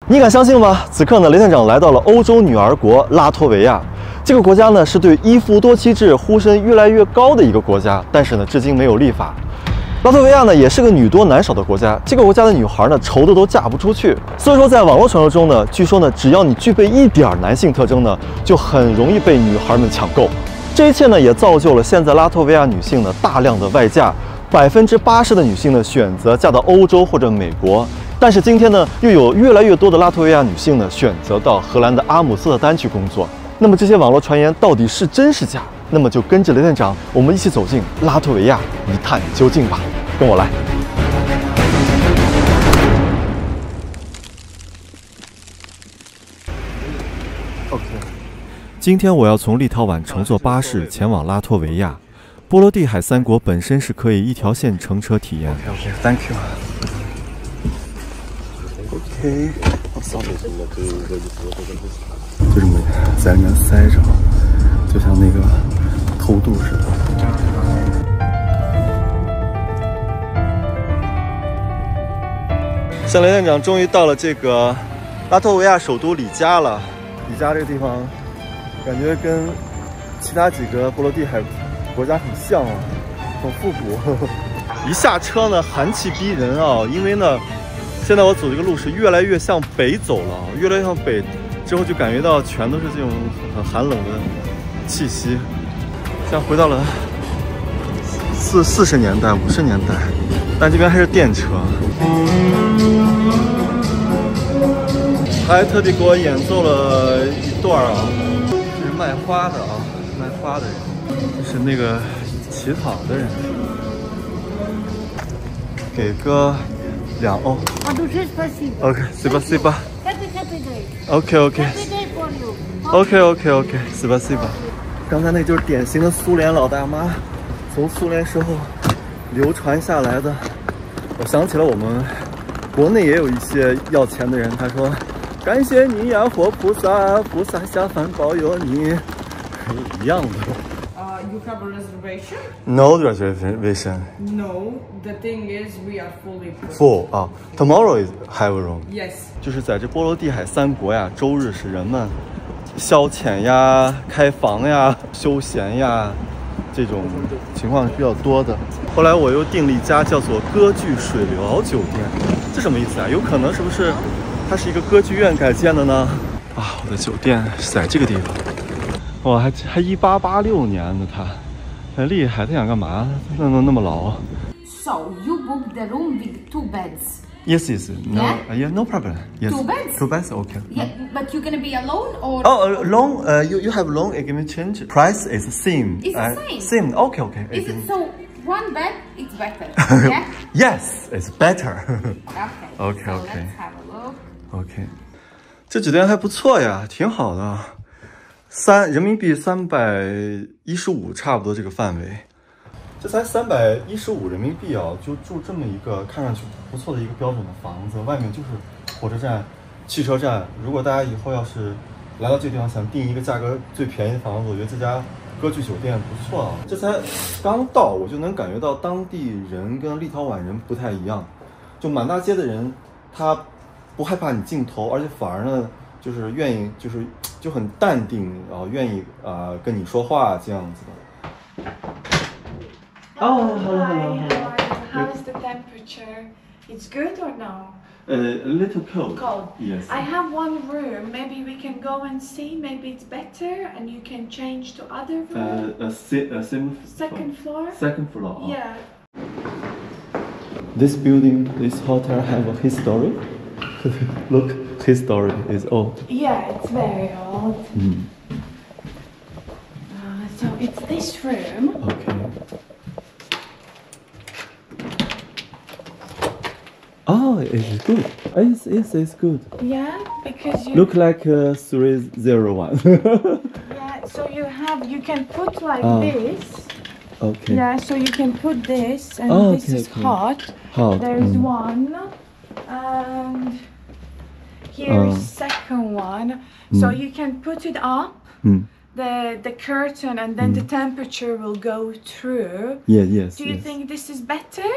你敢相信吗？此刻呢，雷探长来到了欧洲女儿国拉脱维亚。这个国家呢，是对一夫多妻制呼声越来越高的一个国家，但是呢，至今没有立法。拉脱维亚呢，也是个女多男少的国家。这个国家的女孩呢，愁的都嫁不出去。所以说，在网络传说中呢，据说呢，只要你具备一点男性特征呢，就很容易被女孩们抢购。这一切呢，也造就了现在拉脱维亚女性呢大量的外嫁，80%的女性呢选择嫁到欧洲或者美国。但是今天呢，又有越来越多的拉脱维亚女性呢选择到荷兰的阿姆斯特丹去工作。那么这些网络传言到底是真是假？那么就跟着雷探长，我们一起走进拉脱维亚一探究竟吧。跟我来。OK。今天我要从立陶宛乘坐巴士前往拉脱维亚。波罗的海三国本身是可以一条线乘车体验。OK，Thank you。OK， 就这么在里面塞着，就像那个偷渡似的。像雷探长终于到了这个拉脱维亚首都里加了。里加这个地方，感觉跟其他几个波罗的海国家很像啊，很复古。一下车呢，寒气逼人啊，因为呢。现在我走这个路是越来越向北走了，越来越向北之后就感觉到全都是这种很寒冷的气息，像回到了40年代、50年代，但这边还是电车。还特地给我演奏了一段啊，是卖花的啊，卖花的人，就是那个乞讨的人，给个2欧。OK， спасибо。OK， спасибо。刚才那就是典型的苏联老大妈，从苏联时候流传下来的。我想起了我们国内也有一些要钱的人，他说：“感谢你呀，活菩萨，菩萨下凡保佑你。”一样的。You have a reservation? No reservation. No, the thing is we are fully booked. Full 啊 ，Tomorrow is have room. Yes. 就是在这波罗的海三国呀，周日是人们消遣呀、开房呀、休闲呀这种情况是比较多的。后来我又订了一家叫做歌剧水疗酒店，这什么意思啊？有可能是不是它是一个歌剧院改建的呢？啊，我的酒店是在这个地方。哇，还1886年的他，很厉害。他想干嘛？那么老。So you booked the room with 2 beds. Yes, no, Yeah? No problem. Yes. 2 beds? 2 beds, okay. Yeah, but you're gonna be alone or? Oh, loan. You have loan. Give me change. Price is same. It's the same. Same. Okay. Is it so? 1 bed, it's better. Yeah. Yes, it's better. Okay. Okay. Let's have a look. OK， 这酒店还不错呀，挺好的。人民币315，差不多这个范围。这才315人民币啊，就住这么一个看上去不错的一个标准的房子，外面就是火车站、汽车站。如果大家以后要是来到这个地方想订一个价格最便宜的房子，我觉得这家歌剧酒店不错啊。这才刚到，我就能感觉到当地人跟立陶宛人不太一样，就满大街的人他不害怕你镜头，而且反而呢就是愿意就很淡定，然后愿意跟你说话这样子的。Oh, hello. How is the temperature? It's good or no? A little cold. Cold. Yes. I have one room. Maybe we can go and see. Maybe it's better, and you can change to other room. Second floor. Second floor. Yeah. This building, this hotel have a history. Look, history is old. Yeah, it's very old. So it's this room. Okay. Oh, it's good. It's good. Yeah, because you Look like 301. Yeah, so you can put like this. Okay. Yeah, so you can put this, and Oh, this is okay. hot. Hot. There's one, and here is second one. So you can put it up, the curtain, and then the temperature will go through. Yeah, yes. Do you yes. think this is better?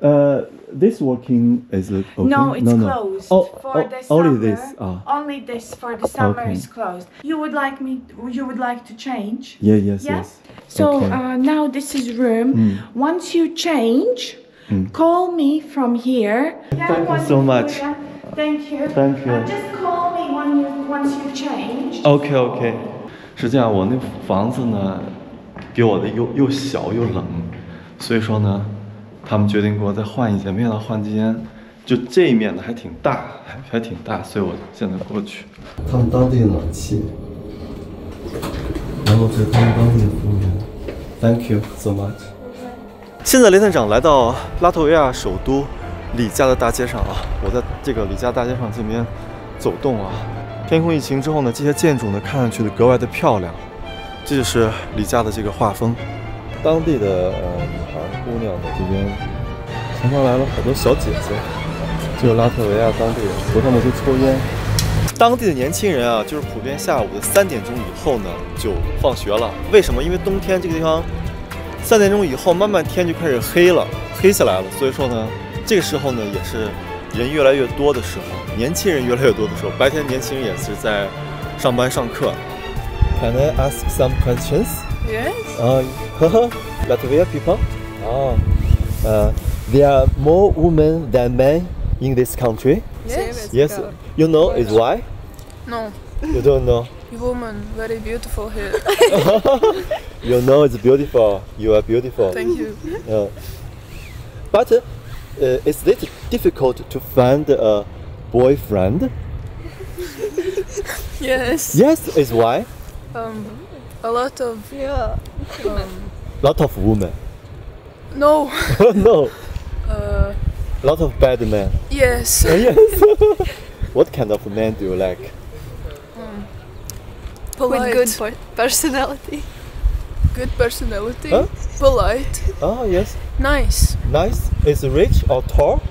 This working is it open? No, it's closed. For the only summer, this. only this for the summer Okay. is closed. You would like to change? Yeah, yes, Yeah? yes. So Okay. now this is room. Once you change, call me from here. Yeah, Thank you once so do much. that. Thank you. Thank you. Just call me once you change. OK。实际上我那房子呢，给我的又小又冷，所以说呢，他们决定给我再换一间，没想到换这间，就这一面的还挺大，还挺大，所以我现在过去。他们当地的暖气，然后这是他们当地的服务员。Thank you so much。现在雷探长来到拉脱维亚首都里加的大街上啊，我在这个里加大街上这边走动啊。天空一晴之后呢，这些建筑呢看上去格外的漂亮。这就是里加的这个画风。当地的女孩姑娘在这边，常常来了好多小姐姐，就是拉脱维亚当地人，不过他们都抽烟。当地的年轻人啊，就是普遍下午的3点钟以后呢就放学了。为什么？因为冬天这个地方3点钟以后，慢慢天就开始黑了，黑下来了。所以说呢，这个时候呢也是人越来越多的时候，年轻人越来越多的时候。白天年轻人也是在上班上课。Can I ask some questions? Yes. Latvia people? There are more women than men in this country. Yes. Yes. You know is why? No. You don't know. Woman, very beautiful here. You know it's beautiful. You are beautiful. Thank you. But is it difficult to find a boyfriend? Yes. Yes, is why? A lot of Lot of women. no. No. Lot of bad men. Yes. Yes. What kind of men do you like? Polite. With good personality. Good personality. Huh? Polite. Oh yes. Nice. Nice. Is rich or tall?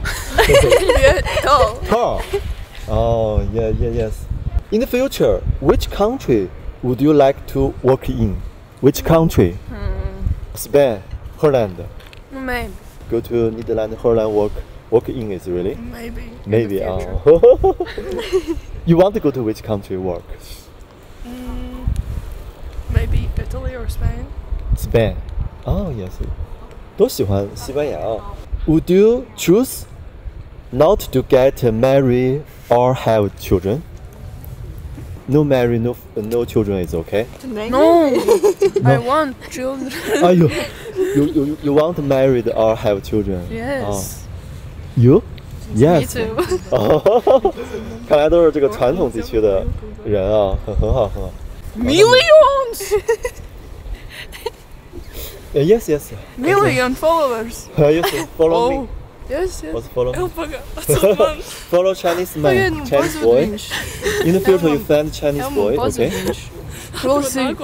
Yeah. Tall. Tall. Oh yeah, yes. In the future, which country would you like to work in? Which country? Spain, Holland. Maybe. Go to Netherlands, Holland, work in is really? Maybe. Maybe. In the future. You want to go to which country work? Maybe Italy or Spain. Spain. Oh yes. 都喜欢西班牙啊。Would you choose not to get married or have children? No marry, no children is okay. No. I want children. You want married or have children? Yes. You? Yes. Me too. 看来都是这个传统地区的人啊，很好。Millions. Yes. Million followers. Yes, follow me. Yes. What's follow me? Elpaga. Follow Chinese man, Chinese boy. In the future, you find Chinese boy, okay? We'll see.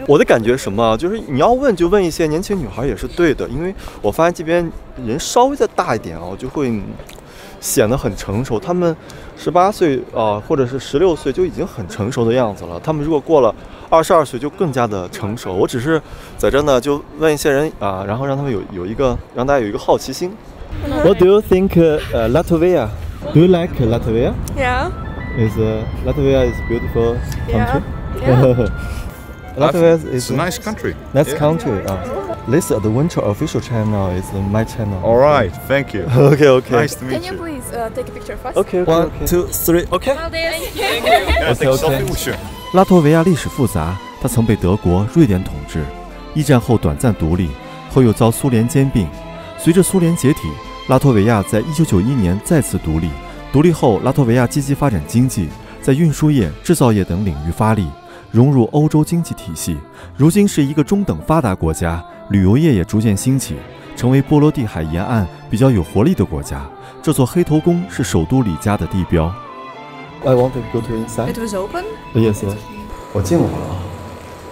我的感觉是什么啊？就是你要问就问一些年轻女孩也是对的，因为我发现这边人稍微再大一点啊，就会显得很成熟。他们18岁啊，或者是16岁就已经很成熟的样子了。他们如果过了22岁就更加的成熟。我只是在这呢，就问一些人啊，然后让他们让大家有一个好奇心。What do you think, Latvia? Do you like Latvia? Yeah. Latvia is beautiful country. Yeah. Latvia is It's a nice country. nice country. This adventure official channel is my channel. All right, thank you. Okay. Nice to meet Can you you. please take a picture first? Okay. 1, 2, 3. Okay. Yeah, take a selfie with you. 拉脱维亚历史复杂，它曾被德国、瑞典统治，一战后短暂独立，后又遭苏联兼并。随着苏联解体，拉脱维亚在1991年再次独立。独立后，拉脱维亚积极发展经济，在运输业、制造业等领域发力，融入欧洲经济体系。如今是一个中等发达国家，旅游业也逐渐兴起，成为波罗的海沿岸比较有活力的国家。这座黑头宫是首都里加的地标。I want to go to inside. It was open. Yes. 我进来了啊，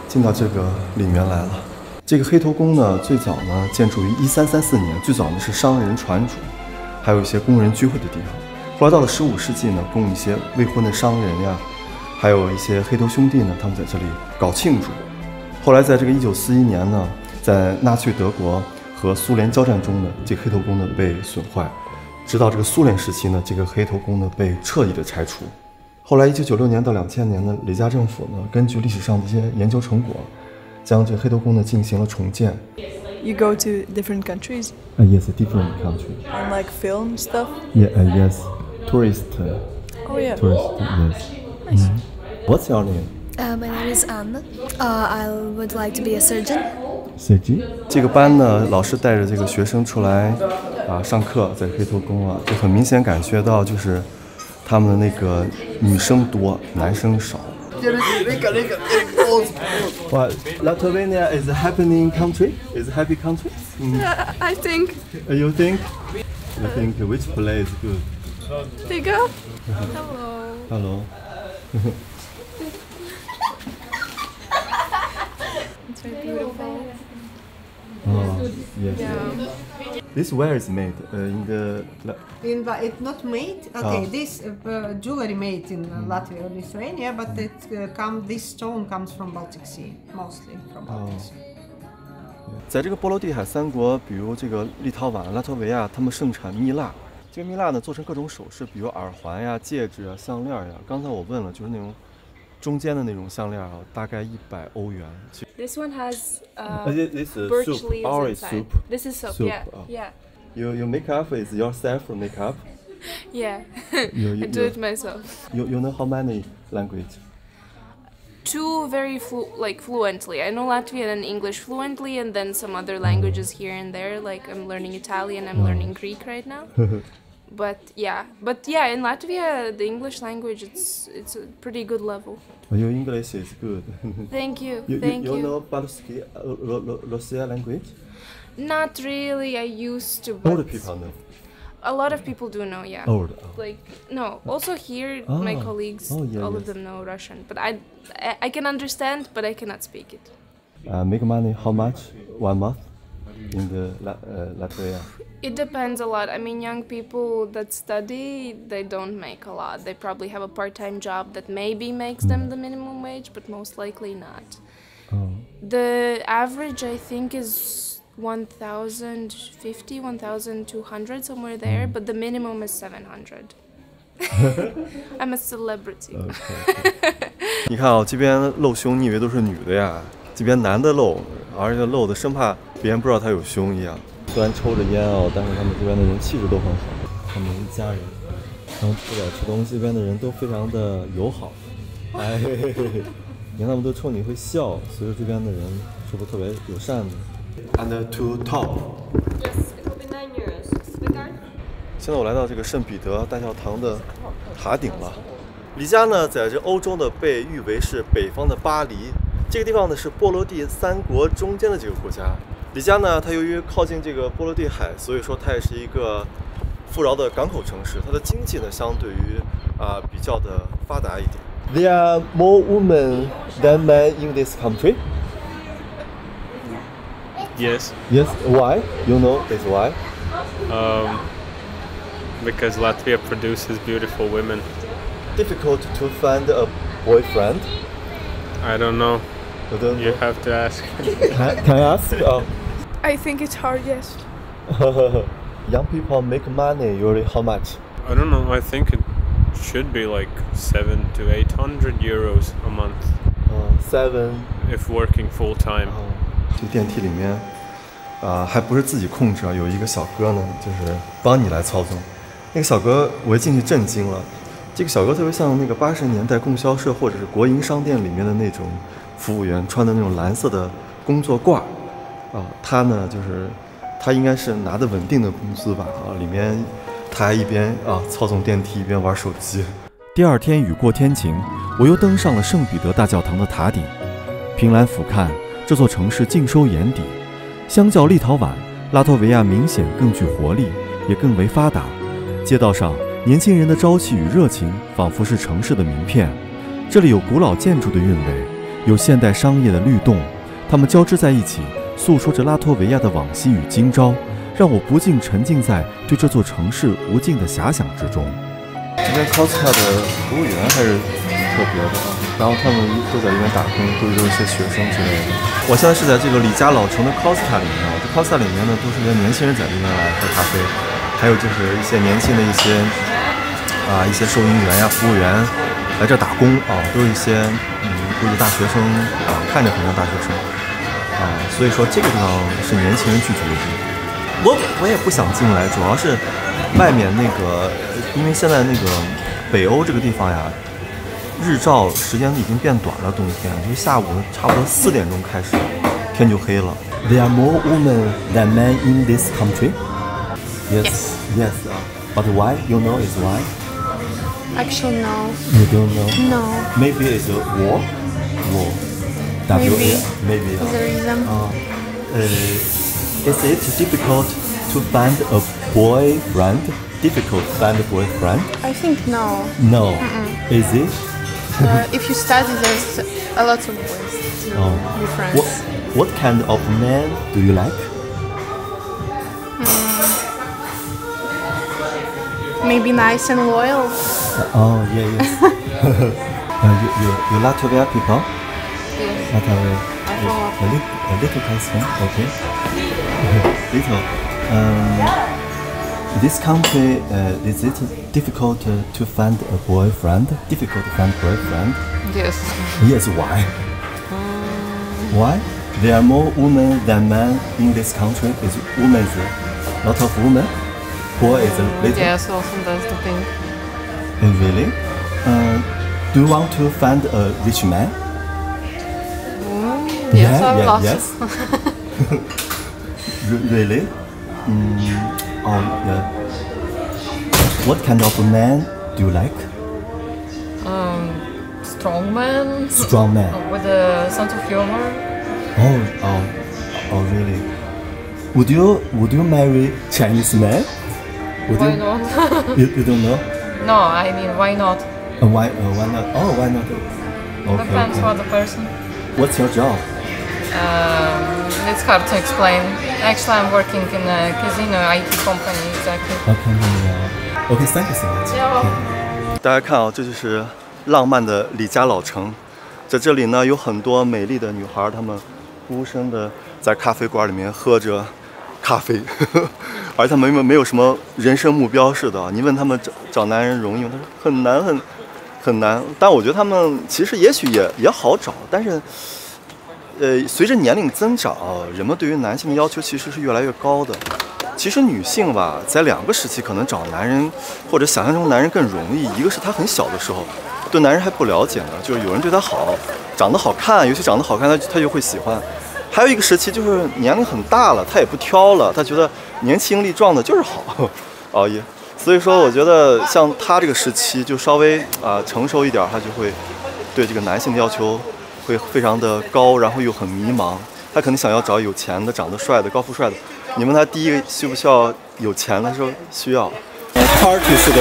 进到这个里面来了。这个黑头宫呢，最早呢建筑于1334年，最早呢是商人船主，还有一些工人聚会的地方。后来到了15世纪呢，供一些未婚的商人呀，还有一些黑头兄弟呢，他们在这里搞庆祝。后来在这个1941年呢，在纳粹德国和苏联交战中呢，这个黑头宫呢被损坏，直到这个苏联时期呢，这个黑头宫呢被彻底的拆除。后来1996年到2000年呢，李家政府呢根据历史上的一些研究成果，将这个黑头宫呢进行了重建。You go to different countries? Yes, a different country. And like film stuff? Yeah, yes. Tourist. Oh yeah. Tourist, yes. Nice. What's your name? My name is Anna. I would like to be a surgeon. CG。这个班呢，老师带着这个学生出来上课，在黑头宫就很明显感觉到就是他们的那个女生多，男生少。Well, Latvia is a happening country. Is a happy country. I think. You think? You think which place is good? Bigger? Hello. It's very beautiful. Oh, yes. Yeah. This where is made in the. It's not made. Okay, Oh. this jewelry made in Latvia or Lithuania, but this stone comes from Baltic Sea, mostly from Baltic Sea. 在这个波罗的海三国，比如这个立陶宛、拉脱维亚，他们盛产蜜蜡。这个蜜蜡呢，做成各种首饰，比如耳环呀、戒指啊、项链呀。刚才我问了，就是那种中间的那种项链大概100欧元。This one has This is birch soup, leaves orange inside. soup. This is soap. Soup, Yeah, oh. yeah, You make up is yourself make up. yeah. You I do it myself. You know how many language? Two very fluently. I know Latvian and English fluently, and then some other languages here and there. Like I'm learning Italian, I'm learning Greek right now. But yeah, in Latvia, the English language it's a pretty good level. Your English is good. Thank you, You thank you. know Balsky Russian language? Not really. I used to. But Older people know. A lot of people do know, yeah. Old. Like no. Also here, my Ah. colleagues, Oh, yeah, all yes. of them know Russian, but I can understand, but I cannot speak it. Make money how much 1 month in the Latvia? It depends a lot. I mean, young people that study, they don't make a lot. They probably have a part-time job that maybe makes them the minimum wage, but most likely not. Oh. The average, I think, is 1,050, 1,200, somewhere there, but the minimum is 700. I'm a celebrity. 你看这边露胸，你以为都是女的呀？这边男的露，而且露的生怕别人不知道他有胸一样。虽然抽着烟但是他们这边的人气质都很好，他们一家人。然后出来吃东西，这边的人都非常的友好。哎，嘿嘿嘿嘿，你看他们都冲你会笑，所以说这边的人是不是特别友善的 ？And to top. Yes, it will be 9 euros. Sweet card? 现在我来到这个圣彼得大教堂的塔顶了。黎加呢，在这欧洲呢被誉为是北方的巴黎。这个地方呢是波罗的三国中间的这个国家。黎加呢，它由于靠近这个波罗的海，所以说它也是一个富饶的港口城市。它的经济呢，相对于比较的发达一点。There are more women than men in this country. Yes. Yes. Why? You know that's why? Because Latvia produces beautiful women. Difficult to find a boyfriend. I don't know. You have to ask. Can I ask? I think it's hard, yes. Young people make money usually how much? I don't know. I think it should be like 700 to 800 euros a month. 7. If working full time. 这电梯里面还不是自己控制有一个小哥呢，就是帮你来操纵。那个小哥我一进去震惊了，这个小哥特别像那个80年代供销社或者是国营商店里面的那种服务员，穿的那种蓝色的工作褂他呢就是他应该是拿的稳定的工资吧里面他还一边操纵电梯一边玩手机。第二天雨过天晴，我又登上了圣彼得大教堂的塔顶，凭栏俯瞰，这座城市尽收眼底。相较立陶宛，拉脱维亚明显更具活力，也更为发达。街道上年轻人的朝气与热情，仿佛是城市的名片。这里有古老建筑的韵味，有现代商业的律动，它们交织在一起，诉说着拉脱维亚的往昔与今朝，让我不禁沉浸在对这座城市无尽的遐想之中。这边 Costa 的服务员还是特特别的啊。然后他们都在这边打工，都是一些学生之类的。我现在是在这个李家老城的 Costa 里面啊，这 Costa 里面呢都是些年轻人在这边来喝咖啡，还有就是一些年轻的一些收银员呀、服务员来这打工啊，都是一些估计大学生啊，看着很像大学生啊，所以说这个地方是年轻人聚集的地方。我也不想进来，主要是外面那个，因为现在那个北欧这个地方呀，日照时间已经变短了，冬天就下午差不多4点钟开始，天就黑了。There are more women than men in this country. Yes. Yes. But why? You know is why? Actually, no. You don't know? No. Maybe it's a war. War. Maybe. Is the reason? Is it difficult to find a boyfriend? Difficult to find a boyfriend? I think no. No. Is it? If you study, there's a lot of ways to be friends. What kind of man do you like? Maybe nice and loyal. Oh, yes. You Latvia people? Yes. Latvia. I'm A little question, okay. Little. This country, is it difficult to find a boyfriend? Difficult to find boyfriend? Yes. Yes, why? Why? There are more women than men in this country. Is women a lot of women? Boy is a little. Yes, also that's the thing. Really? Do you want to find a rich man? Yes, I love. Yes. Really? Oh, yeah. What kind of man do you like? Strong man. Strong man. With a sense of humor. Oh, really? Would you marry Chinese man? Why not? You don't know? No, I mean, why not? Why not? Oh, why not? Okay. Depends on the person. What's your job? It's hard to explain. Actually, I'm working in a casino IT company, exactly. Okay, thank you so much. 大家看啊，这就是浪漫的李家老城，在这里呢有很多美丽的女孩，她们孤身的在咖啡馆里面喝着咖啡，而她们没有什么人生目标似的。你问她们找男人容易吗？她说很难很难。但我觉得她们其实也许也好找，但是。随着年龄增长，人们对于男性的要求其实是越来越高的。其实女性吧，在2个时期可能找男人或者想象中男人更容易。一个是她很小的时候，对男人还不了解呢，就是有人对她好，长得好看，尤其长得好看，她就会喜欢。还有一个时期就是年龄很大了，她也不挑了，她觉得年轻力壮的就是好，也。所以说，我觉得像她这个时期就稍微成熟一点，她就会对这个男性的要求。会非常的高，然后又很迷茫。他可能想要找有钱的、长得帅的、高富帅的。你问他第一个需不需要有钱？他说需要。Party 是个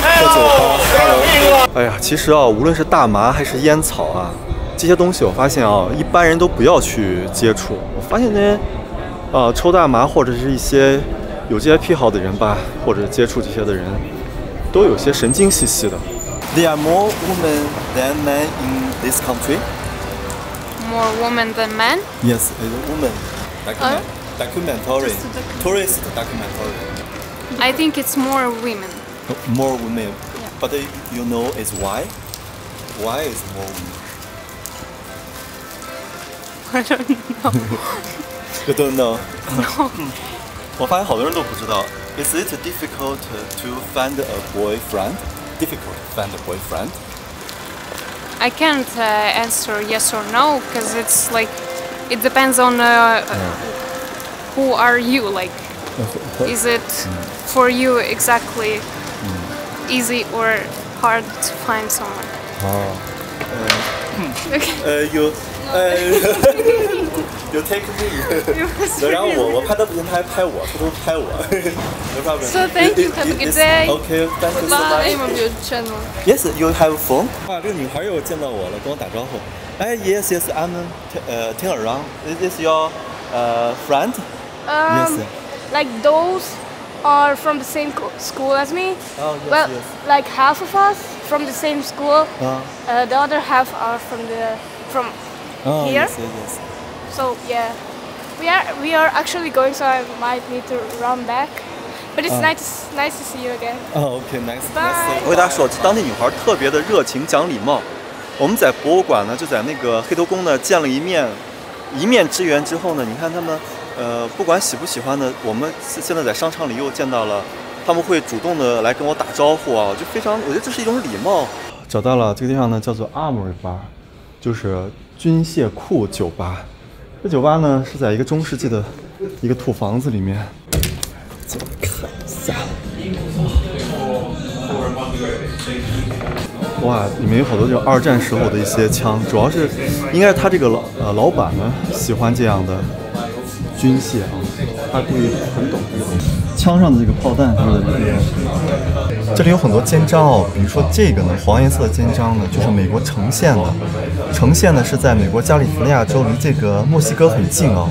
喝酒吧。哎呀，其实无论是大麻还是烟草这些东西我发现一般人都不要去接触。我发现那些抽大麻或者是一些有这些癖好的人吧，或者接触这些的人，都有些神经兮兮的。There are more women than men in this country. More women than men? Yes, a woman. Documentary. Tourist documentary. I think it's more women. More women. Yeah. But you know is why? Why is more women? I don't know. You don't know? No. 我发现好多人都不知道。Is it difficult to find a boyfriend? Difficult to find a boyfriend? I can't answer yes or no because it's like it depends on who are you like. Is it for you exactly easy or hard to find someone? You take me. 然后我拍他不行，他还拍我，偷偷拍我。No problem. So thank you. Have a good day. Okay, thank you so much. Name of your channel. Yes, you have phone. 这个女孩又见到我了，跟我打招呼。Yes, I'm turn around. Is this your friend? Yes. Like those are from the same school as me. Oh, yes, well, yes. like half of us from the same school. The other half are from here. Yes, yes. So yeah, we are actually going. So I might need to run back. But it's nice to see you again. Okay, nice. Bye. 我给大家说，当地女孩特别的热情，讲礼貌。我们在博物馆呢，就在那个黑头宫呢见了一面之缘之后呢，你看他们，不管喜不喜欢的，我们现在在商场里又见到了，他们会主动的来跟我打招呼啊，就非常，我觉得这是一种礼貌。找到了这个地方呢，叫做 Armory Bar， 就是军械库酒吧。这酒吧呢是在一个中世纪的一个土房子里面。看一下，哇，里面有好多这种2战时候的一些枪，主要是应该是他这个老板呢喜欢这样的军械啊，他故意很懂枪上的这个炮弹，是不是？这里有很多肩章哦，比如说这个呢，黄颜色的肩章呢，就是美国城县的，城县呢是在美国加利福尼亚州，离这个墨西哥很近哦。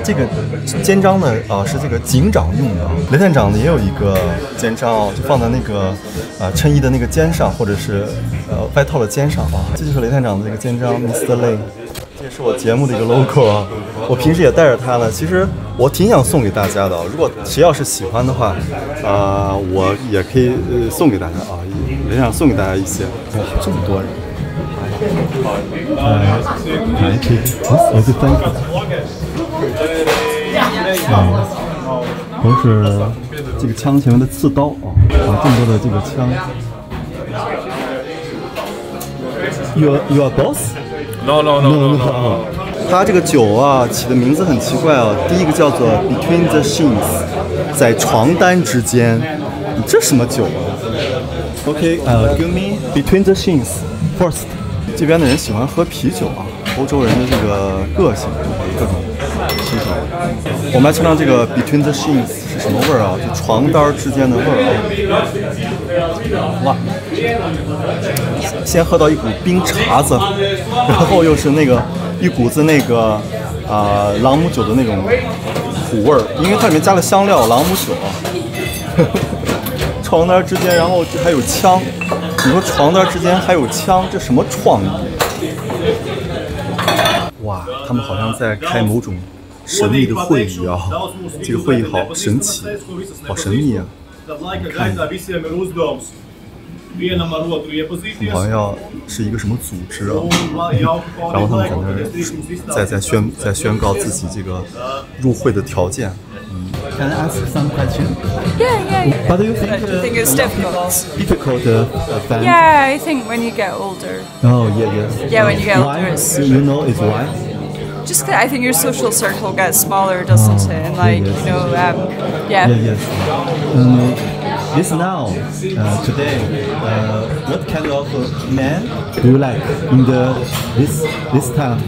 这个肩章呢，是这个警长用的。雷探长呢也有一个肩章哦，就放在那个衬衣的那个肩上，或者是外套的肩上啊。这就是雷探长的这个肩章 ，Mr. Lay。这是我节目的一个 logo 啊，我平时也带着它呢。其实我挺想送给大家的，如果谁要是喜欢的话，我也可以送给大家啊，也想送给大家一些。哇，这么多人！来这个，我就翻开。都是这个枪前面的刺刀啊，这么多的这个枪。You are boss? No. 它这个酒啊起的名字很奇怪啊，第一个叫做 Between the Sheets， 在床单之间，这什么酒啊 ？OK， give me Between the Sheets first。这边的人喜欢喝啤酒啊，欧洲人的这个个性，各种啤酒。我们来尝尝这个 Between the Sheets 是什么味儿啊？就床单之间的味儿啊！哇，先喝到一股冰碴子，然后又是那个一股子那个朗姆酒的那种苦味儿，因为它里面加了香料，朗姆酒啊。床单之间，然后还有枪。你说床单之间还有枪，这什么创意？哇，他们好像在开某种神秘的会议啊！这个会议好神奇，好神秘啊！你看，好像要是一个什么组织啊，然后他们在宣告自己这个入会的条件。Can I ask some questions? Yeah. But do you think it's difficult? Difficult fan? Yeah, I think when you get older. Oh, yeah. Yeah, when you get older. Why? You know it's why? Just I think your social circle gets smaller, doesn't it? And like, yes. you know, yeah. Yes. This now, today, what kind of man do you like in this time?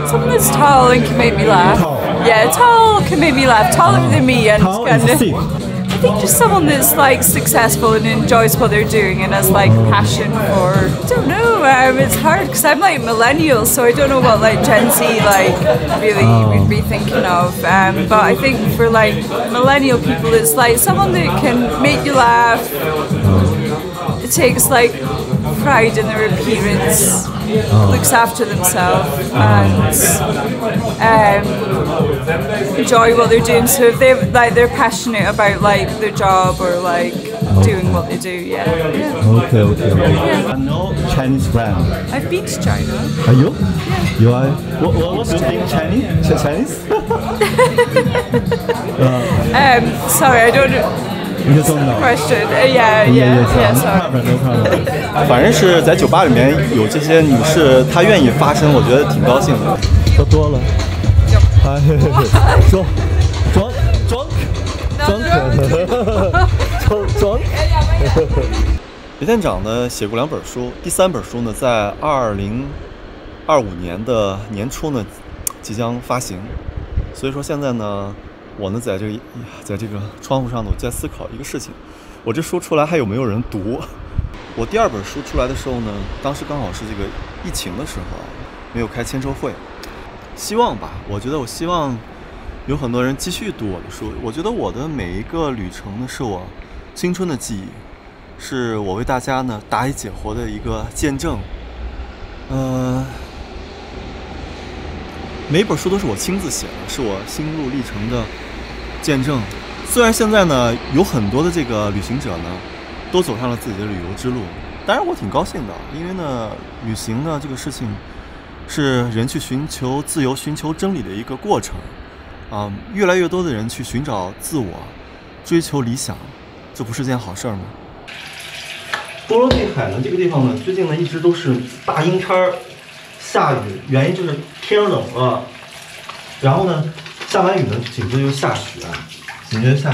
Someone that's tall and can make me laugh. Tall. Yeah, tall can make me laugh. Taller than me and Tall kind is of. thick. I think just someone that's like successful and enjoys what they're doing and has like passion for. I don't know. It's hard because I'm like millennial, so I don't know what like Gen Z like really would be thinking of. But I think for like millennial people, it's like someone that can make you laugh. It takes like pride in their appearance, looks after themselves, and enjoy what they're doing. So if they're passionate about like their job or like doing what they do, yeah. Okay. I know Chinese brand. I've been to China. Are you? Yeah. You are. What do you think Chinese? Sorry, I don't know. You don't know. Question. Yeah. Sorry. No problem. 反正是在酒吧里面有这些女士，她愿意发声，我觉得挺高兴的。喝多了。装。雷探长呢写过2本书，第3本书呢在2025年的年初呢即将发行，所以说现在呢我呢在这个窗户上呢我在思考一个事情，我这书出来还有没有人读？我第2本书出来的时候呢，当时刚好是这个疫情的时候，没有开签售会。希望吧，我觉得我希望有很多人继续读我的书。我觉得我的每一个旅程呢，是我青春的记忆，是我为大家呢答疑解惑的一个见证。每一本书都是我亲自写的，是我心路历程的见证。虽然现在呢有很多的这个旅行者呢都走上了自己的旅游之路，当然我挺高兴的，因为呢旅行呢这个事情是人去寻求自由、寻求真理的一个过程啊。越来越多的人去寻找自我，追求理想，这不是件好事吗？波罗的海呢这个地方呢最近呢一直都是大阴天下雨，原因就是天冷了，然后呢下完雨呢紧接着就下雪，梁校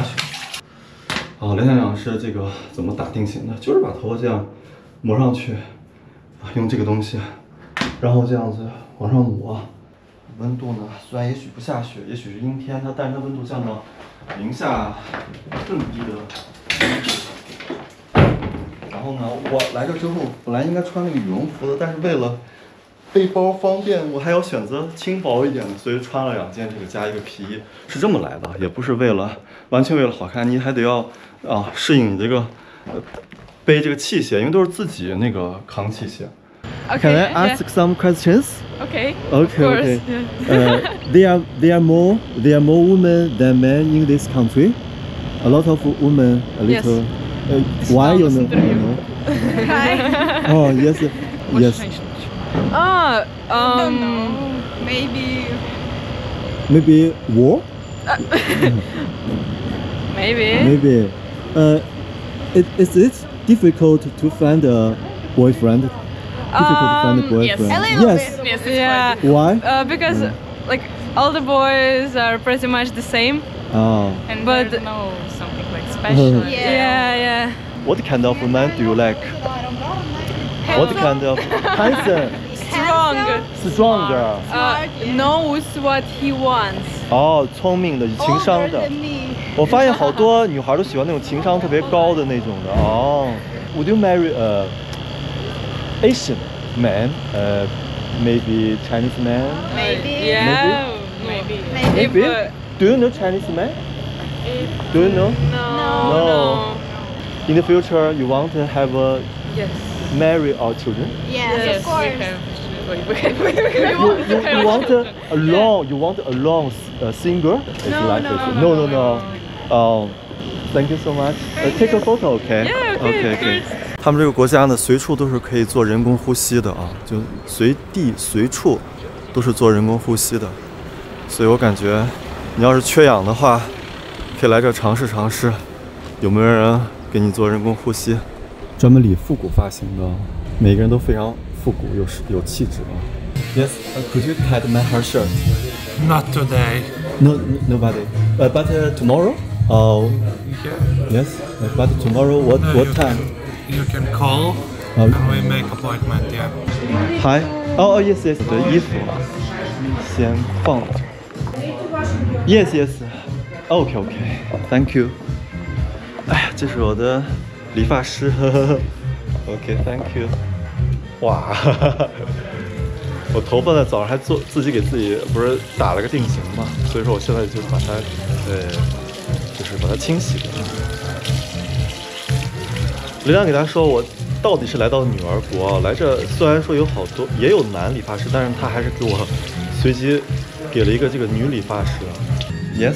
长是这个怎么打定型的？就是把头发这样抹上去，用这个东西，然后这样子往上抹。温度呢，虽然也许不下雪，也许是阴天，但是它温度降到零下更低的。然后呢，我来这之后，本来应该穿那个羽绒服的，但是为了背包方便，我还要选择轻薄一点的，所以穿了2件这个加一个皮衣，是这么来的，也不是完全为了好看，你还得要适应你这个背这个器械，因为都是自己那个扛器械。Can I ask some questions? Okay. Okay. There are more women than men in this country. A lot of women, a little. Yes. Why you know? Hi. Oh yes. Yes. Don't know. Maybe war? Maybe. Is it difficult to find a boyfriend? Yes. A little bit. Yes. Yeah. Why? Because like all the boys are pretty much the same. Oh. But there's no something like special. Yeah. What kind of man do you like? What kind of handsome? Stronger. Knows what he wants. 聪明的，情商的。我发现好多女孩都喜欢那种情商特别高的那种的。Would you marry a Asian man? Maybe Chinese man? Maybe. Maybe. Do you know Chinese man? Do you know? No. In the future, you want to have a Yes. marry our children? Yes, of course. You want a long singer? No. Thank you so much. Take a photo, okay? Yeah, okay. 他们这个国家呢，随处都是可以做人工呼吸的啊，就随地随处都是做人工呼吸的，所以我感觉你要是缺氧的话，可以来这尝试尝试，有没有人给你做人工呼吸？专门理复古发型的，每个人都非常复古，有气质啊。Yes, could you cut my hair short? Not today. No, nobody. But tomorrow? Yes. But tomorrow, what time? You can call and we make appointment. Yeah. Hi. Yes. 这衣服先放着。Yes. Okay. Thank you. 哎呀，这是我的理发师。Okay, thank you. 哇，我头发呢早上还自己给自己不是打了个定型嘛，所以说我现在就把它就是把它清洗了。刘亮给他说，我到底是来到女儿国，来这虽然说有好多也有男理发师，但是他还是给我随机给了一个这个女理发师。Yes.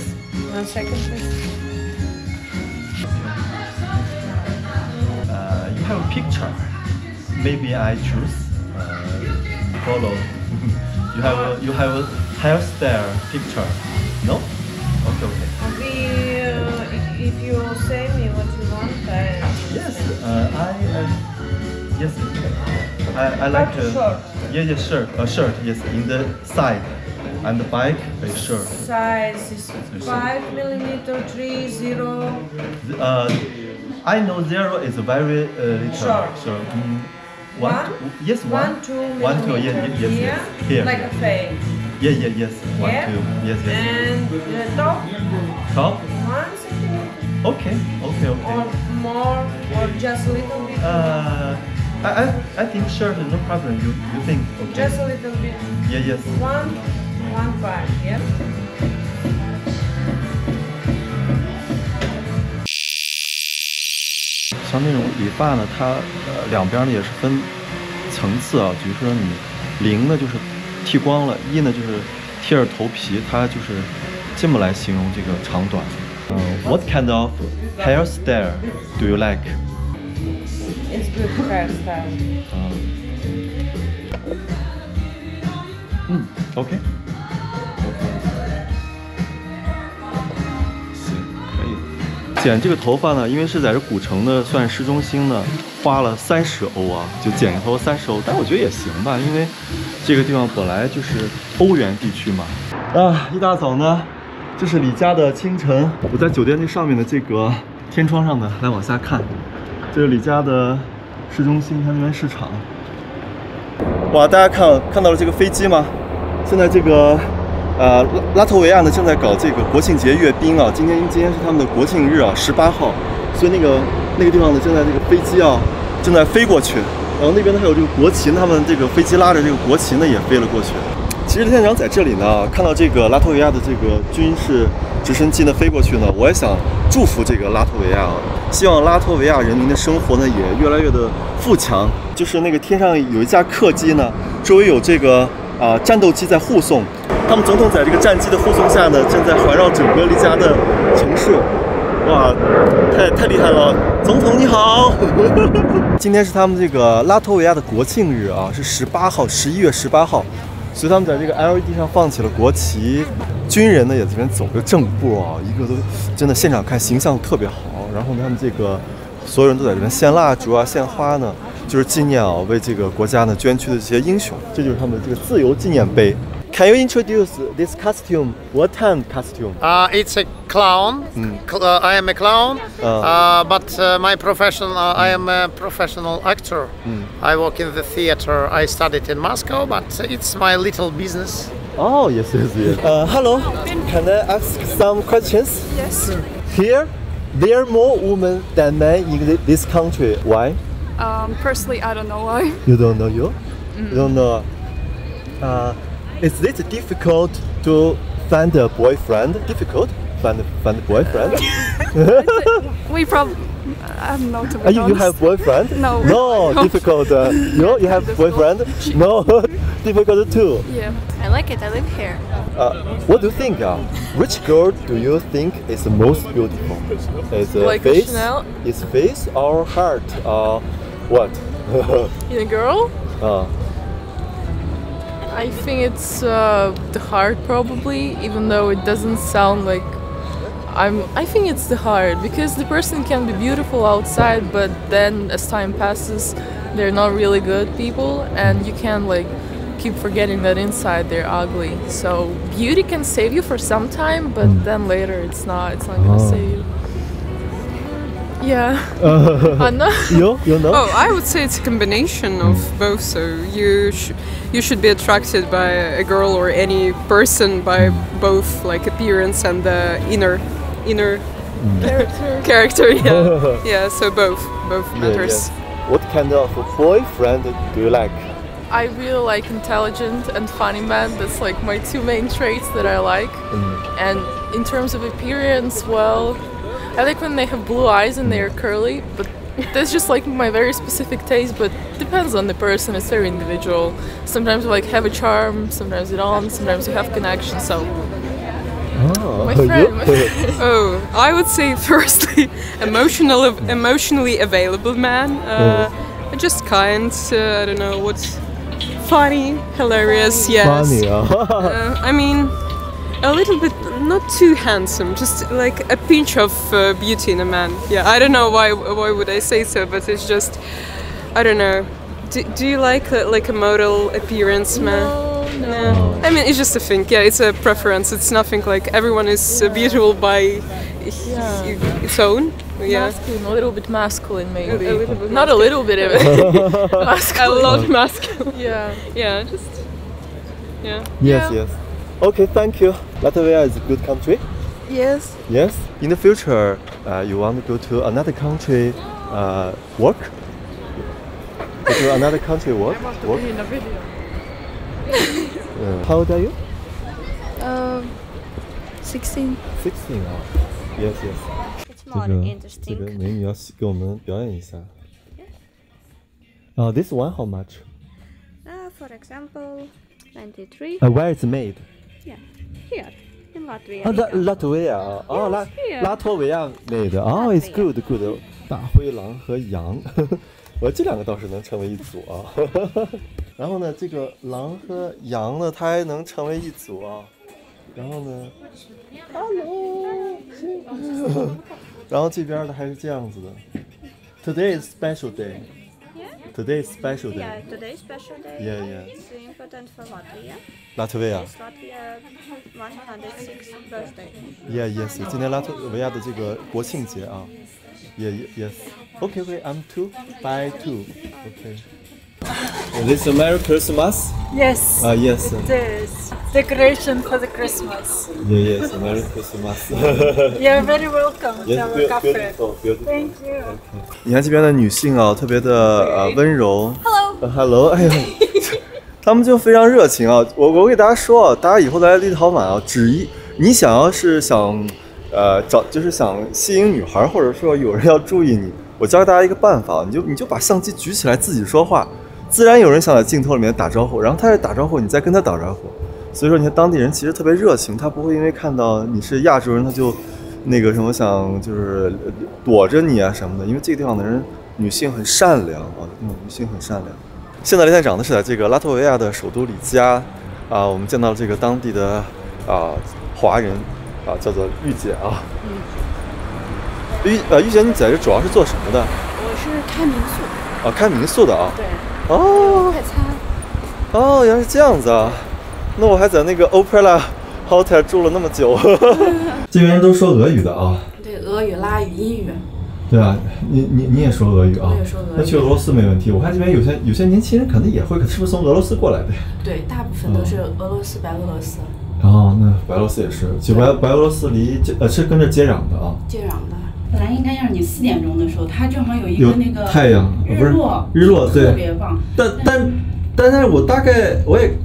1 second, please. You have a picture. Maybe I choose. Follow. You have a hairstyle picture. No? Okay. If you say me what you want, Yes. Yes. I like shirt. Yeah, shirt. Yes, in the side, and the back a shirt. Size is 5mm, 3, 0. I know 0 is very little. Short. So, One? Yes, 1, 2 1, 2. Yes. Here. Like a fade. Yes. 1, 2. Yes. And the top? Top? 1 centimeter. Okay. Or more, or just a little bit. I think shirt no problem. You think? Okay. Just a little bit. Yes. 1.5. Yeah. 像那种理发呢，它两边呢也是分层次啊，比如说你0呢就是剃光了，1呢就是贴着头皮，它就是这么来形容这个长短。What kind of hairstyle do you like? It's good hairstyle. OK。可以。剪这个头发呢，因为是在这古城的算市中心呢，花了30欧啊，就剪个头30欧，但我觉得也行吧，因为这个地方本来就是欧元地区嘛。一大早呢，这是李家的清晨，我在酒店这上面的这个天窗上呢，来往下看，这是李家的市中心，它那边市场。哇，大家看到了这个飞机吗？现在这个拉脱维亚呢正在搞这个国庆节阅兵啊，今天是他们的国庆日啊，18号，所以那个地方呢正在这个飞机啊正在飞过去，然后那边呢还有这个国旗，他们这个飞机拉着这个国旗呢也飞了过去。其实舰长在这里呢看到这个拉脱维亚的这个军事直升机呢飞过去呢，我也想祝福这个拉脱维亚啊，希望拉脱维亚人民的生活呢也越来越的富强。就是那个天上有一架客机呢，周围有这个战斗机在护送，他们总统在这个战机的护送下呢，正在环绕整个利加的城市。哇，太厉害了！总统你好！今天是他们这个拉脱维亚的国庆日啊，是11月18号，所以他们在这个 LED 上放起了国旗。军人呢也在这边走个正步啊，一个都真的现场看形象特别好。然后他们这个所有人都在这边献蜡烛啊、献花呢，就是纪念啊为这个国家呢捐躯的这些英雄。这就是他们的这个自由纪念碑。Can you introduce this costume? What kind of costume? It's a clown. I am a clown, but my profession, I am a professional actor. I work in the theater. I studied in Moscow, but it's my little business. Oh, yes. Hello. Can I ask some questions? Yes. Here, there are more women than men in this country. Why? Personally, I don't know why. You don't know you? You don't know. Is it difficult to find a boyfriend? Difficult? Find a boyfriend? We probably. I don't know, to be honest. You have boyfriend? No. No, difficult. You have boyfriend? No, difficult too. Yeah. I like it. I live here. What do you think? Which girl do you think is the most beautiful? Is like face? Chanel? Is face or heart? What? In a girl? I think it's the heart probably, even though it doesn't sound like I think it's the heart, because the person can be beautiful outside, but then as time passes they're not really good people, and you can like keep forgetting that inside they're ugly. So beauty can save you for some time, but then later it's not gonna save you. Yeah. Anna? You know? Oh, I would say it's a combination of both. So you should be attracted by a girl or any person by both like appearance and the inner character. Yeah. Yeah. So both matters. Yes. What kind of boyfriend do you like? I really like intelligent and funny men. That's like my two main traits that I like. And in terms of appearance, well, I like when they have blue eyes and they're curly, but that's just like my very specific taste, but depends on the person, it's very individual. Sometimes you like have a charm, sometimes you don't, sometimes you have connection, so... My friend. Oh, I would say firstly, emotionally available man, just kind, I don't know, what's funny, hilarious, yes. Funny, I mean, a little bit, not too handsome, just like a pinch of beauty in a man. Yeah, I don't know why would I say so, but it's just, I don't know. Do you like a model appearance man? No. I mean, it's just a thing. Yeah, it's a preference. It's nothing like everyone is beautiful by its own. Yeah. Masculine, a little bit masculine maybe. A little bit not a little bit of it. Masculine. A lot masculine. Yeah. Yeah, just... Yeah. Yes. Okay, thank you. Latvia is a good country. Yes. Yes. In the future, you want to go to another country, work? Go to another country, work? In a video. How old are you? 16. 16. Yes. 这个美女要给我们表演一下。This one how much? For example, 23. Where is made? Yeah, here in Latvia. Latvia.拉脱维亚 made. It's good. 大灰狼和羊，我这两个倒是能成为一组啊。然后呢，这个狼和羊呢，它还能成为一组啊。然后呢 ，Hello， 然后这边的还是这样子的。Today is special day. Today is special day. Yeah, today is special day. Yeah. It's important for Latvia. Latvia. It's Latvia 106th birthday. Yes. 今天拉脱维亚的这个国庆节啊。Yes. Okay. I'm 2. Bye 2. Okay. This is Merry Christmas. Yes. Yes. It is decoration for the Christmas. Yes. Merry Christmas. You're very welcome to our cafe. Beautiful. Thank you. 你看这边的女性啊，特别的温柔。Hello. 哎呀，她们就非常热情啊。我给大家说啊，大家以后来立陶宛啊，你想要是想就是想吸引女孩，或者说有人要注意你，我教大家一个办法，你就把相机举起来自己说话。自然有人想在镜头里面打招呼，然后他在打招呼，你再跟他打招呼。所以说，你看当地人其实特别热情，他不会因为看到你是亚洲人，他就那个什么想就是躲着你啊什么的。因为这个地方的人女性很善良啊，女性很善良。现在雷探长呢是在这个拉脱维亚的首都里加啊，我们见到这个当地的华人啊，叫做玉姐啊。玉姐，你在这主要是做什么的？我是开民宿。开民宿的啊。对。快餐。原来是这样子啊！那我还在那个 Opera Hotel 住了那么久。这边人都说俄语的啊。对，俄语、拉语、英语。对啊，你也说俄语啊？我也说俄语。那去俄罗斯没问题。我看这边有些年轻人可能也会，是不是从俄罗斯过来的？对，大部分都是俄罗斯、白俄罗斯。那白俄罗斯也是，就白俄罗斯是跟着接壤的啊。接壤的。本来应该让你4点钟的时候，它正好有一个那个太阳日落，对，特别棒。但是我大概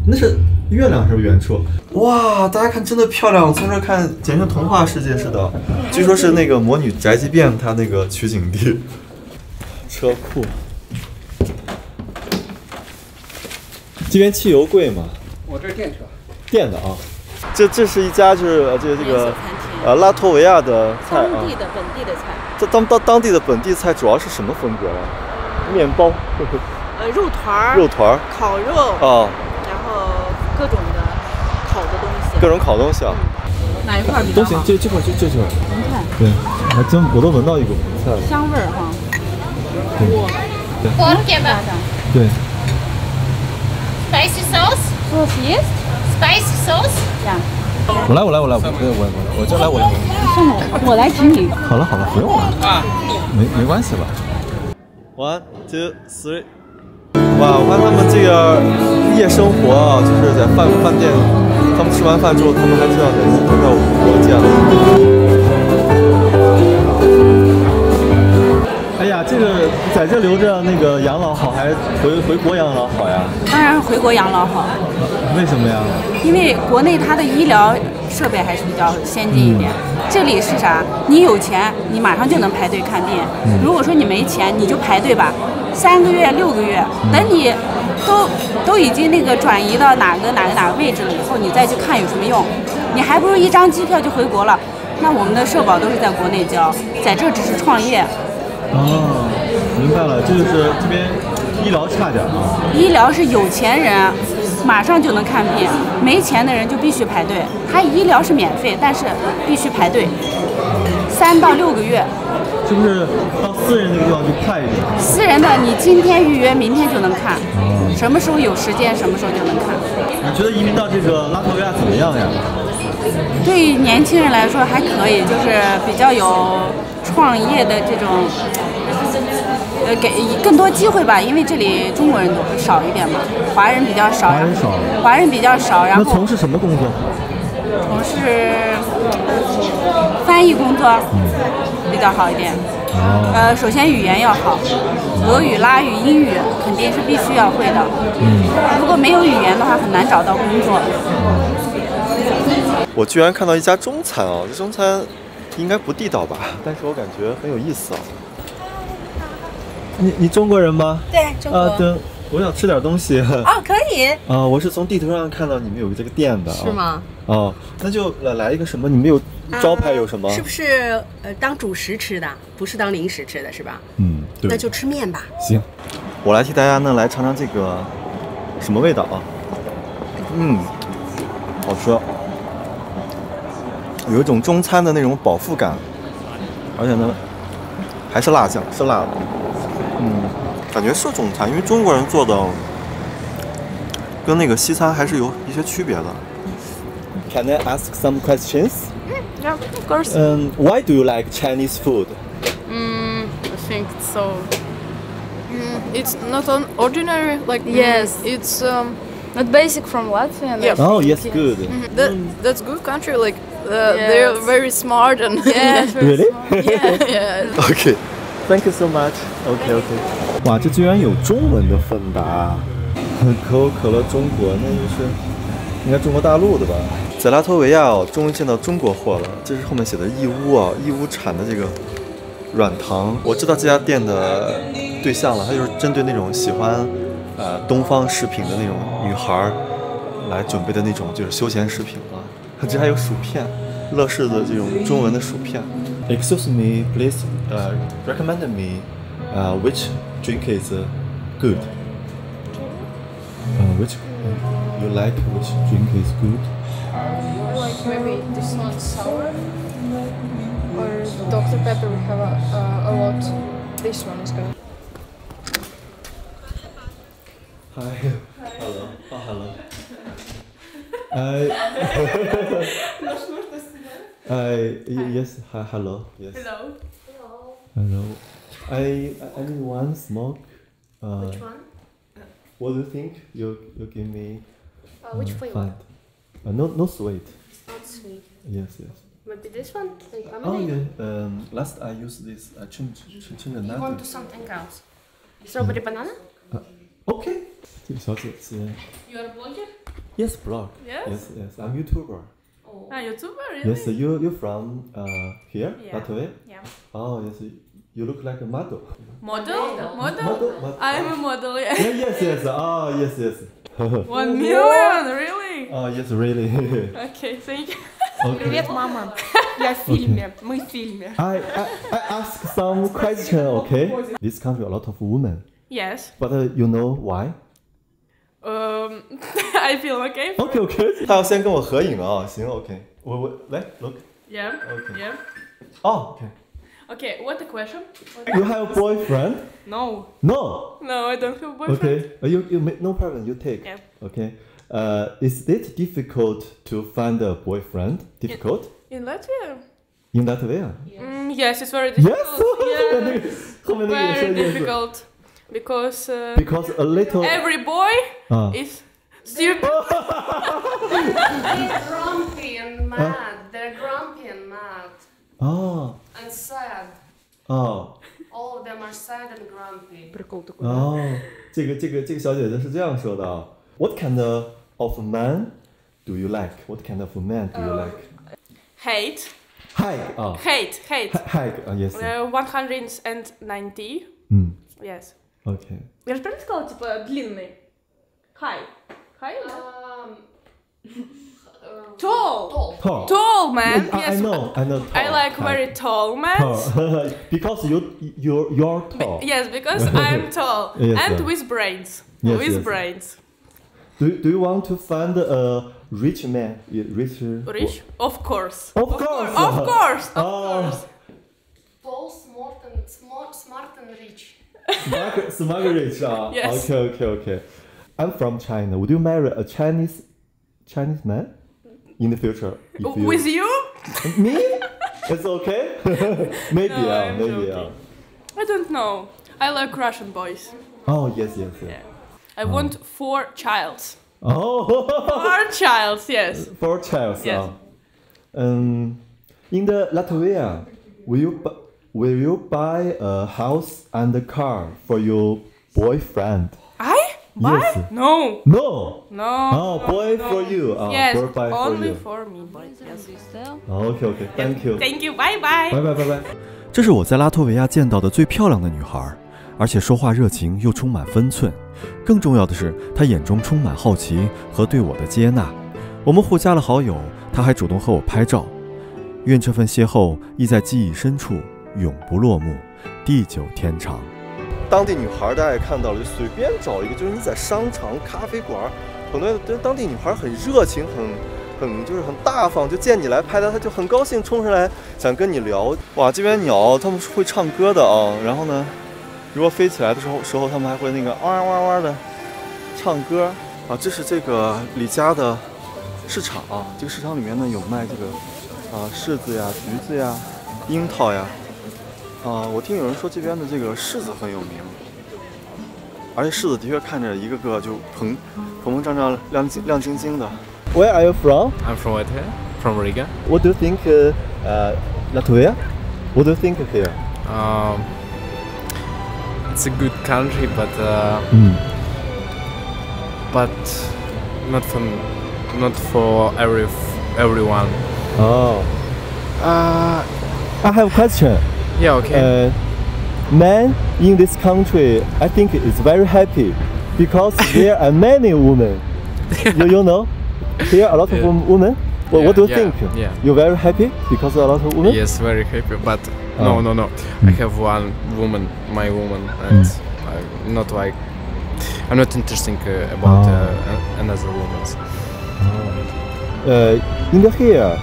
那是月亮是不是远处？哇，大家看真的漂亮，从这看简直童话世界似的。据说是那个《魔女宅急便》它那个取景地。车库。这边汽油贵吗？我这是电车。电的啊。这是一家就是这个拉脱维亚的菜啊，本地的菜。当地的本地菜主要是什么风格啊？面包，肉团，烤肉啊，然后各种的烤的东西。各种烤东西啊。哪一块比较好？都行，这块。红菜。对，还真我都闻到一股红菜了。香味儿哈。对。Spicy sauce? Sauce yes. Spicy sauce? Yeah. 我来，就来，算了，我来请你。好了，不用了，没关系吧。1, 2, 3。哇，我看他们这个夜生活啊，就是在饭店，他们吃完饭之后，他们还知道在跳舞这样。哎呀，这个在这留着那个养老好，还是回国养老好呀？当然回国养老好。为什么呀？因为国内它的医疗设备还是比较先进一点。这里是啥？你有钱，你马上就能排队看病。如果说你没钱，你就排队吧，3个月、6个月，等你都已经那个转移到哪个位置了以后，你再去看有什么用？你还不如一张机票就回国了。那我们的社保都是在国内交，在这只是创业。明白了，就是这边医疗差点啊。医疗是有钱人马上就能看病，没钱的人就必须排队。他医疗是免费，但是必须排队，3到6个月。是不是到私人那个地方就快一点？私人的你今天预约，明天就能看，什么时候有时间，什么时候就能看。你觉得移民到这个拉脱维亚怎么样呀？对于年轻人来说还可以，就是比较有创业的这种。给更多机会吧，因为这里中国人多少一点嘛，华人比较少。然后从事什么工作？从事翻译工作，比较好一点。首先语言要好，俄语、拉语、英语肯定是必须要会的。如果没有语言的话，很难找到工作。我居然看到一家中餐啊！这中餐应该不地道吧，但是我感觉很有意思啊。你中国人吗？对，中国。对，我想吃点东西。哦，可以。我是从地图上看到你们有这个店的。是吗？哦，那就来一个什么？你们有招牌有什么？是不是当主食吃的，不是当零食吃的，是吧？对。那就吃面吧。行，我来替大家呢来尝尝这个什么味道啊？好吃，有一种中餐的那种饱腹感，而且呢还是辣酱，是辣的。感觉是中餐，因为中国人做的跟那个西餐还是有一些区别的。Can I ask some questions? Yeah, of course. Why do you like Chinese food? I think so. It's not an ordinary, like yes. It's not basic from Latvia. Yeah. Oh yes, good. That's good country. Like they're very smart and yeah. Really? Yeah. Okay. Thank you so much. Okay. 哇，这居然有中文的芬达，可口可乐中国，那就是应该中国大陆的吧？在拉脱维亚终于见到中国货了。这是后面写的义乌啊，义乌产的这个软糖。我知道这家店的对象了，它就是针对那种喜欢东方食品的那种女孩来准备的那种就是休闲食品了。这还有薯片，乐事的这种中文的薯片。Excuse me, please recommend me which drink is good. Which you like? Which drink is good? Like maybe this one's sour, or Dr. Pepper. We have a lot. This one is good. Hi. Hello. Oh, hello. Yes. Hi. Hello. Yes. Hello. I need one smoke. Which one? What do you think? You give me. Which flavor? Fine. No sweet. Not sweet. Yes. Maybe this one? Like Oh yeah. Last I used this You want to something else? Strawberry banana? Okay. 这个小姐姐。 You are a blogger? Yes, blog. Yes? Yes. I'm YouTuber. Oh. YouTuber, really? Yes. You from here? Yeah. Latvia? Yeah. Oh yes. You look like a model. Model? I'm a model, yeah. Yes. Oh yes. 1 million, really? Oh yes, really. Okay, thank you. Привет, мама. Я в фильме. Мы в фильме. I ask some question, okay? This country a lot of women. Yes. But you know why? I feel okay. Okay. 他要先跟我合影啊，行 OK。我来 look. Yeah. Okay. Yeah. Oh, okay. Okay, what the question? You have a boyfriend? No. No. No, I don't have a boyfriend. Okay. You make no problem. You take. Yeah. Okay. Is it difficult to find a boyfriend? Difficult? In Latvia? In Latvia? Yes, it's very difficult. Yes. Very difficult. Because a little every boy is stupid. They're grumpy and mad. They're grumpy and mad. Oh. And sad. Oh. All of them are sad and grumpy. 哦，这个小姐姐是这样说的啊。What kind of man do you like? What kind of man do you like? Hate. Hate. Hate. Yes. 190. Yes. Okay. Я же правильно сказала, типа, длинный? High, Tall man. I know. Tall. I like very tall man. Because you're tall. Yes, because I'm tall and with brains. Yes. Brains. Do you want to find a rich man? Rich? Of course. Of course. Tall, smart and rich. Smart rich. Yes. Okay. I'm from China. Would you marry a Chinese man in the future? With you? Me? It's okay. Maybe. I don't know. I like Russian boys. Oh yes. Yeah. I want 4 childs. Oh. 4 childs, yes. 4 childs. Yes. In the Latvia, will you buy a house and a car for your boyfriend? I? Why? Yes. No. No. No. Oh, boy for you. Yes, boy for only you. for me, boy. Yes. OK OK, Thank you. Thank you. Bye bye. 拜拜拜拜。这是我在拉脱维亚见到的最漂亮的女孩，而且说话热情又充满分寸。更重要的是，她眼中充满好奇和对我的接纳。我们互加了好友，她还主动和我拍照。愿这份邂逅亦在记忆深处永不落幕，地久天长。当地女孩大家也看到了，就随便找一个，就是你在商场、咖啡馆，很多当地女孩很热情，就是很大方，就见你来拍的，她就很高兴冲上来想跟你聊。哇，这边鸟它们是会唱歌的啊，然后呢，如果飞起来的时候，它们还会那个哇哇哇的唱歌啊。这是这个李家的市场啊，这个市场里面呢有卖这个柿子呀、橘子呀、樱桃呀。我听有人说这边的这个柿子很有名，而且柿子的确看着一个个就膨胀胀、亮晶晶的。Where are you from? I'm from Latvia, from Riga. What do you think, Latvia? What do you think here? It's a good country, but not for everyone. Oh. I have a question. Yeah, okay. Men in this country, I think, is very happy because there are many women. You know, here are a lot of women. Well, what do you think? Yeah. You're very happy because a lot of women. Yes, very happy. But no. I have one woman, my woman, and I'm not interested about another woman. In the here,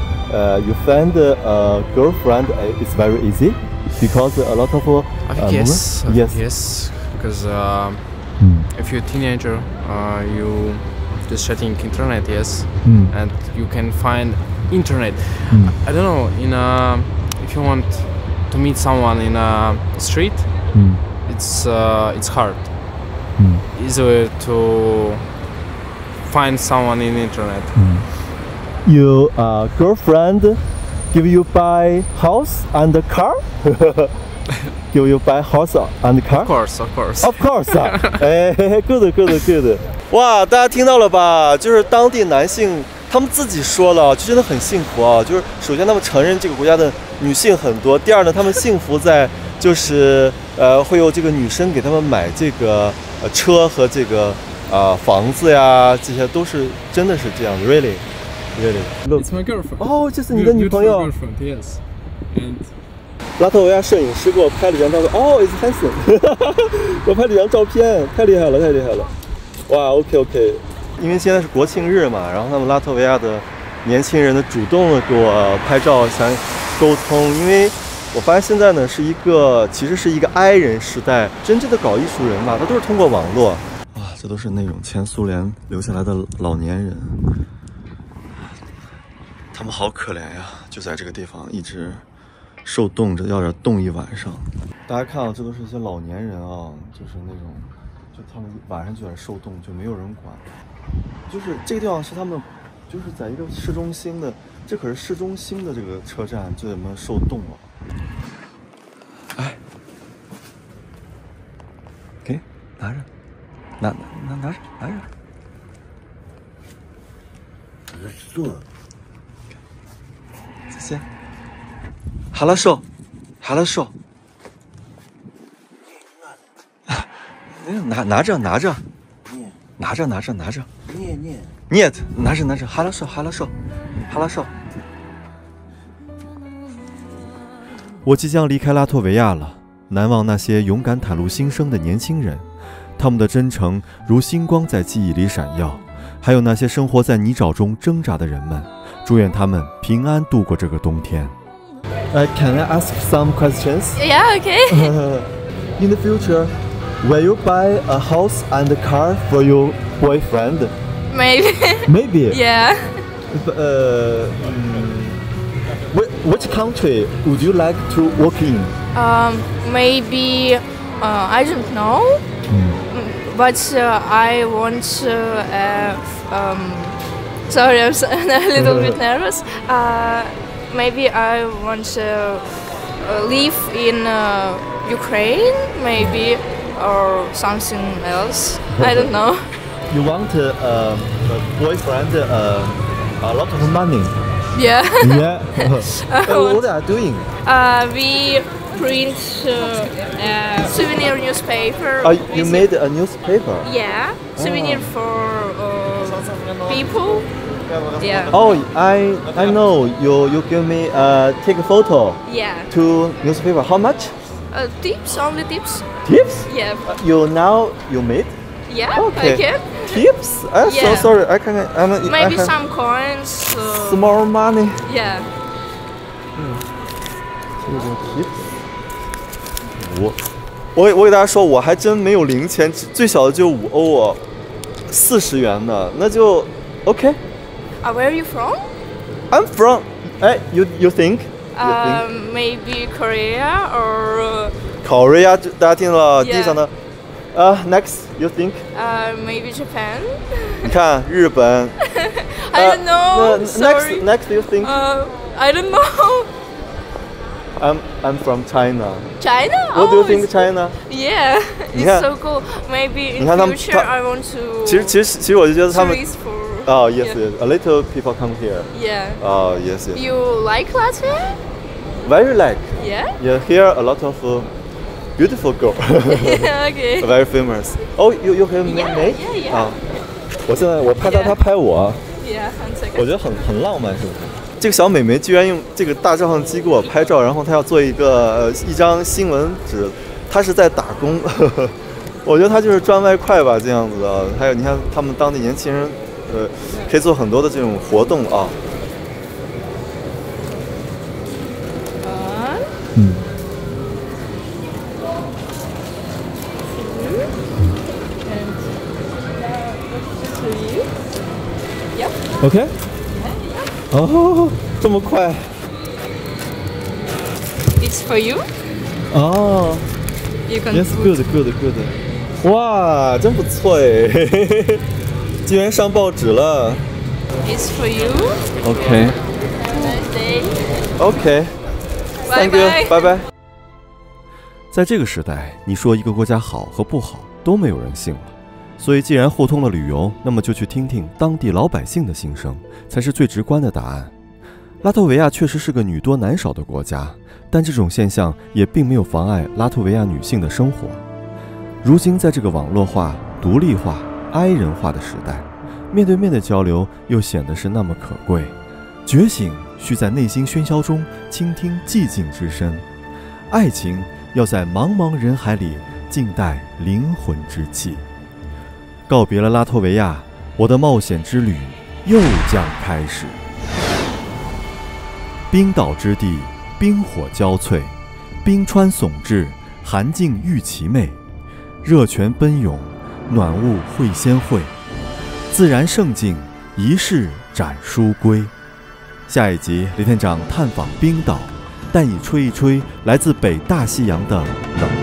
you find a girlfriend is very easy. Because a lot of yes, because if you're a teenager, you just chatting internet, yes, and you can find internet. I don't know, if you want to meet someone in a street, it's hard. Easier to find someone in internet. Your girlfriend give you buy house and car? Give you buy house and car? Of course. Of course. Good. 哇，大家听到了吧？就是当地男性他们自己说了，就真的很幸福啊。就是首先他们承认这个国家的女性很多，第二呢，他们幸福在就是会有这个女生给他们买这个车和这个房子呀，这些都是真的是这样的 ，really. It's my girlfriend. 哦，这是你的女朋友。Yes. And 拉脱维亚摄影师给我拍了张照片。哦 ，it's handsome 。我拍了张照片，太厉害了。哇 ，OK。因为现在是国庆日嘛，然后他们拉脱维亚的年轻人呢主动的给我拍照，想沟通。因为我发现现在呢其实是一个 I 人时代，真正的搞艺术人吧，他都是通过网络。哇，这都是那种前苏联留下来的老年人。他们好可怜呀，就在这个地方一直受冻着，要点冻一晚上。大家看啊，这都是一些老年人啊，就是那种，就他们晚上就在受冻，就没有人管。就是这个地方是他们，就是在一个市中心的，这可是市中心的这个车站，就怎么受冻了？哎，给拿着，拿着，坐。谢谢。Хорошо. 拿着。Нет,拿着。Хорошо. 我即将离开拉脱维亚了，难忘那些勇敢袒露心声的年轻人，他们的真诚如星光在记忆里闪耀，还有那些生活在泥沼中挣扎的人们，祝愿他们平安度过这个冬天。Can I ask some questions? Yeah, okay. In the future, will you buy a house and a car for your boyfriend? Maybe. Yeah. Which country would you like to work in? Maybe I don't know. But I want to. Sorry, I'm a little bit nervous. Maybe I want to live in Ukraine. Maybe or something else. I don't know. You want a boyfriend a lot of money? Yeah. Yeah. What are you doing? We print souvenir newspaper. You made a newspaper? Yeah, souvenir for people. Yeah. Oh, I know. You give me take a photo. Yeah. To newspaper. How much? Tips, only tips. Tips? Yeah. You made? Yeah. Okay. I can. Tips? I'm so sorry. I can't. Maybe some coins. Small money. Yeah. 这个 tips。我给大家说，我还真没有零钱，最小的就5欧哦，40元的，那就 OK。Where are you from? I'm from. You think? Maybe Korea or. Korea， 大家听了地上的。Next, you think? Maybe Japan. 你看日本。I don't know. Next, you think? I don't know. I'm from China. China? What do you think China? Yeah, it's so cool. Maybe in future I want to. 其实我就觉得他们。 Oh yes, yeah. A little people come here. Yeah. Oh yes. You like Latvia? Very like. Yeah. You hear a lot of beautiful girl. Okay. Very famous. Oh, you have made? Yeah. 啊，我现在我拍他拍我。Yeah, 我觉得很浪漫，是不是？这个小美眉居然用这个大照相机给我拍照，然后她要做一张新闻纸，她是在打工。我觉得她就是赚外快吧，这样子的。还有你看他们当地年轻人。可以做很多的这种活动啊。OK。哦，这么快。It's for you. 哦。Yes, good. 哇，真不错哎。竟然上报纸了。It's for you. OK. Nice day. OK. Thank you. 拜拜。在这个时代，你说一个国家好和不好都没有人信了。所以，既然互通了旅游，那么就去听听当地老百姓的心声，才是最直观的答案。拉脱维亚确实是个女多男少的国家，但这种现象也并没有妨碍拉脱维亚女性的生活。如今，在这个网络化、独立化、哀人化的时代，面对面的交流又显得是那么可贵。觉醒需在内心喧嚣中倾听寂静之声，爱情要在茫茫人海里静待灵魂之气。告别了拉脱维亚，我的冒险之旅又将开始。冰岛之地，冰火交瘁，冰川耸峙，寒境遇其魅，热泉奔涌，暖雾会先会，自然胜境，一世展书归。下一集，李店长探访冰岛，带你吹一吹来自北大西洋的冷